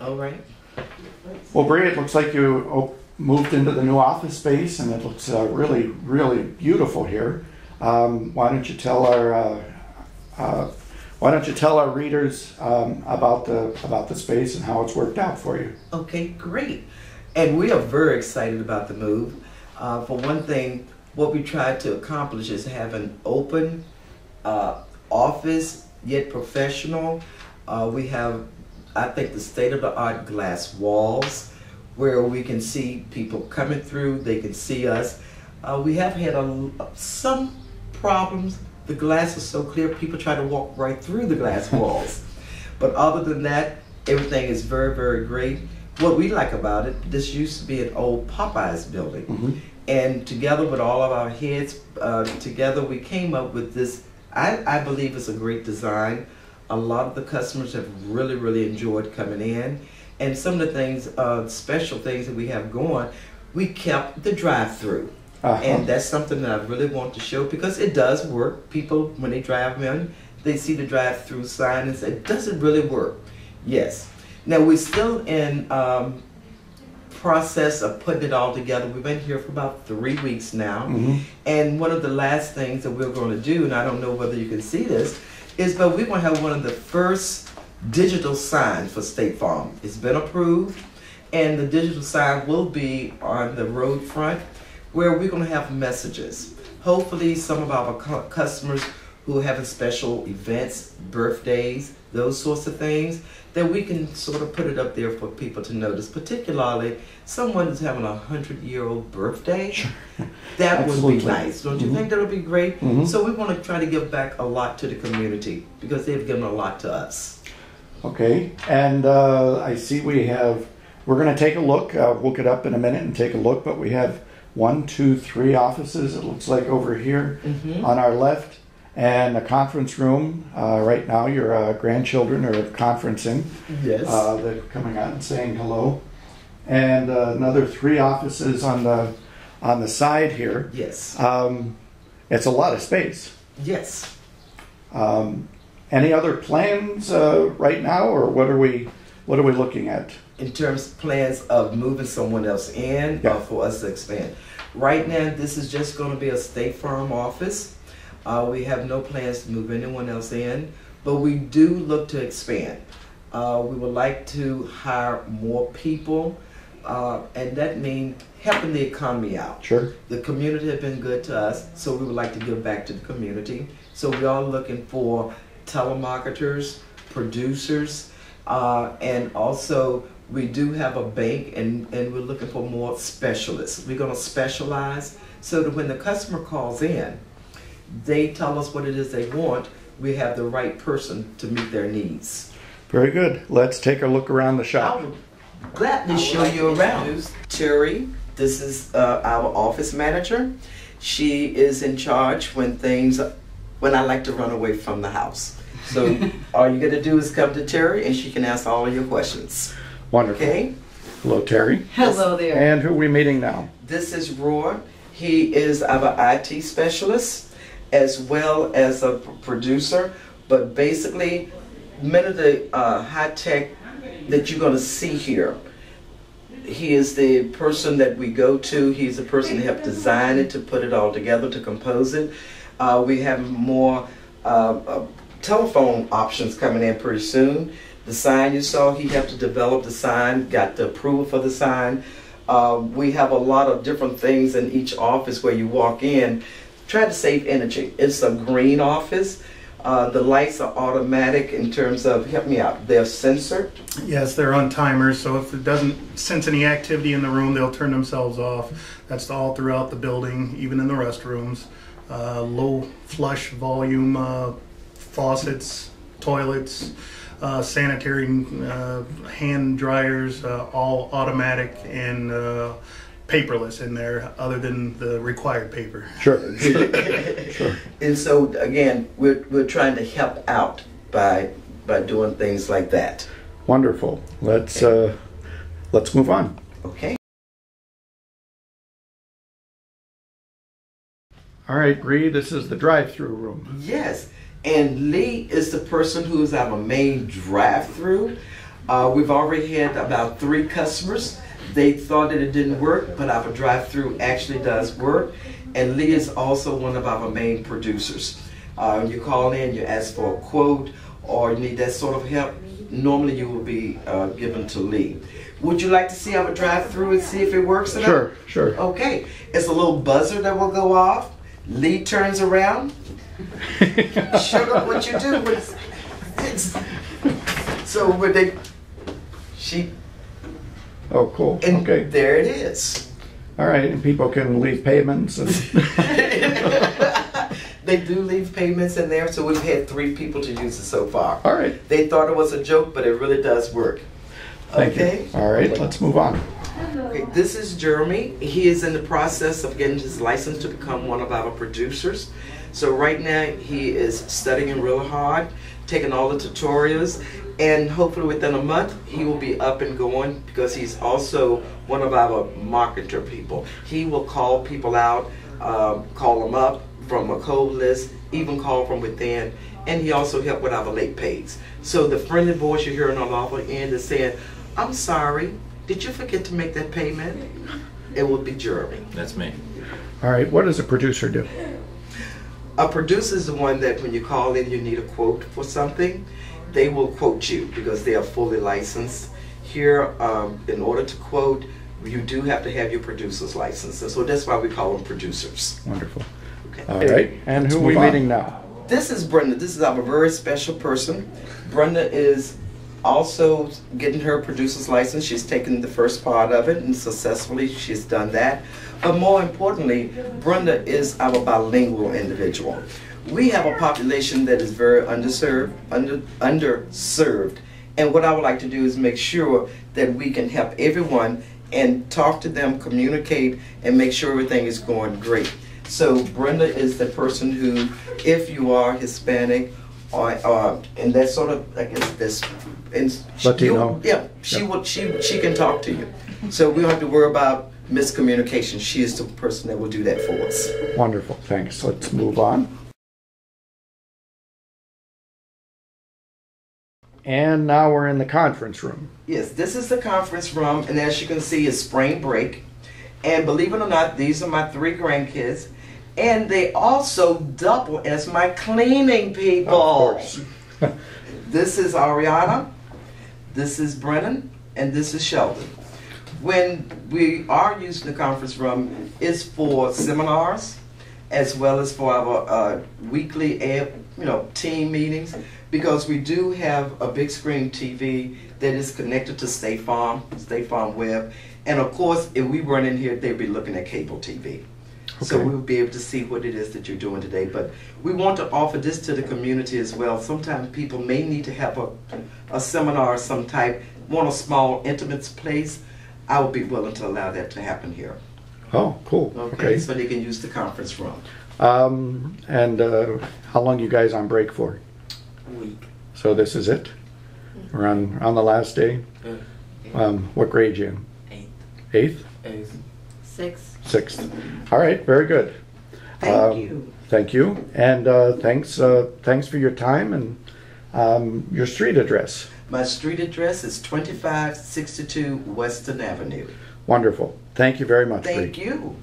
All right. Well, Bree, it looks like you moved into the new office space, and it looks really, really beautiful here. Why don't you tell our readers about the space and how it's worked out for you? Okay, great. And we are very excited about the move. For one thing, what we tried to accomplish is have an open office, yet professional. We have, I think, the state-of-the-art glass walls where we can see people coming through, they can see us. We have had some problems. The glass is so clear, people try to walk right through the glass walls. But other than that, everything is very, very great. What we like about it, this used to be an old Popeyes building. Mm-hmm. And together with all of our heads, together we came up with this. I believe it's a great design. A lot of the customers have really, really enjoyed coming in. And some of the things, special things that we have going, we kept the drive-through. And that's something that I really want to show because it does work. People, when they drive in, they see the drive-through sign and say, does it really work? Yes. Now we're still in process of putting it all together. We've been here for about 3 weeks now. Mm-hmm. And one of the last things that we're going to do, and I don't know whether you can see this, is but we're going to have one of the first digital signs for State Farm. It's been approved, and the digital sign will be on the road front where we're going to have messages. Hopefully some of our customers who are having special events, birthdays, those sorts of things, that we can sort of put it up there for people to notice, particularly someone who's having a 100-year-old birthday. Sure. That would be nice. Don't you think that would be great? Mm-hmm. So we want to try to give back a lot to the community because they've given a lot to us. Okay, and I see we're going to take a look. We'll get up in a minute and take a look, but we have 1, 2, 3 offices, it looks like, over here on our left, and a conference room. Right now your grandchildren are conferencing. Yes. They're coming out and saying hello. And another 3 offices on the side here. Yes. It's a lot of space. Yes. Any other plans right now, or what are we looking at? In terms of plans of moving someone else in or for us to expand. Right now, this is just going to be a State Farm office. We have no plans to move anyone else in, but we do look to expand. We would like to hire more people, and that means helping the economy out. Sure. The community has been good to us, so we would like to give back to the community. So we are looking for telemarketers, producers, and also we do have a bank, and we're looking for more specialists. We're going to specialize so that when the customer calls in, they tell us what it is they want. We have the right person to meet their needs. Very good. Let's take a look around the shop. I would gladly show you around. Terry, this is our office manager. She is in charge when I like to run away from the house. So all you got to do is come to Terry and she can answer all of your questions. Wonderful. Okay? Hello, Terry. Hello there. And who are we meeting now? This is Roy. He is our IT specialist as well as a producer. But basically, many of the high tech that you're going to see here, he is the person that we go to. He's the person that helped design it, to put it all together, to compose it. We have more telephone options coming in pretty soon. The sign you saw, he helped to develop the sign, got the approval for the sign. We have a lot of different things in each office where you walk in. Try to save energy. It's a green office. The lights are automatic in terms of, help me out, they're censored? Yes, they're on timers, so if it doesn't sense any activity in the room, they'll turn themselves off. That's all throughout the building, even in the restrooms. Low flush volume faucets, toilets, sanitary hand dryers, all automatic and paperless in there, other than the required paper. Sure. Sure. And so again, we're trying to help out by doing things like that. Wonderful. Let's move on. Okay. All right, Bree, this is the drive-through room. Yes, and Lee is the person who is our main drive-through. We've already had about 3 customers. They thought that it didn't work, but our drive-through actually does work. And Lee is also one of our main producers. You call in, you ask for a quote, or you need that sort of help, normally you will be given to Lee. Would you like to see our drive-through and see if it works? Sure, sure. Okay, it's a little buzzer that will go off. Lee turns around. Sugar, what you do? So when Oh, cool. and Okay. there it is. All right, and people can leave payments. And They do leave payments in there, so we've had 3 people to use it so far. all right. They thought it was a joke, but it really does work. Thank you. All right, let's move on. Okay, this is Jeremy. He is in the process of getting his license to become one of our producers. So right now he is studying really hard, taking all the tutorials, and hopefully within a month he will be up and going, because he's also one of our marketer people. He will call people out, call them up from a cold list, even call from within, and he also helped with our late pays. So the friendly voice you hear on the other end is saying, "I'm sorry, did you forget to make that payment?" It will be Jeremy. That's me. All right, what does a producer do? A producer is the one that when you call in, you need a quote for something, they will quote you because they are fully licensed. Here, in order to quote, you do have to have your producer's license. And so that's why we call them producers. Wonderful. Okay. All right, and who are we move on. meeting now? This is Brenda. This is our very special person. Brenda is also getting her producer's license. She's taken the first part of it, and successfully she's done that. But more importantly, Brenda is our bilingual individual. We have a population that is very underserved, and what I would like to do is make sure that we can help everyone and talk to them, communicate, and make sure everything is going great. So Brenda is the person who, if you are Hispanic, or and that sort of, I guess this, and Latino. She can talk to you. So we don't have to worry about miscommunication. She is the person that will do that for us. Wonderful, thanks. Let's move on. And now we're in the conference room. Yes, this is the conference room, and as you can see, it's spring break. And believe it or not, these are my 3 grandkids, and they also double as my cleaning people. Of course. This is Ariana, this is Brennan, and this is Sheldon. When we are using the conference room, it's for seminars, as well as for our weekly team meetings, because we do have a big screen TV that is connected to State Farm Web, and of course if we weren't in here, they'd be looking at cable TV. So we will be able to see what it is that you're doing today. But we want to offer this to the community as well. Sometimes people may need to have a seminar of some type, want a small, intimate place. I would be willing to allow that to happen here. Oh, cool. Okay. So they can use the conference room. And how long you guys on break for? A week. So this is it? We're on the last day? What grade you in? 8th. 8th? 6th. 6th. All right, very good. Thank you. Thank you. And thanks for your time and your street address. My street address is 2562 Western Avenue. Wonderful. Thank you very much, Bree. Thank you.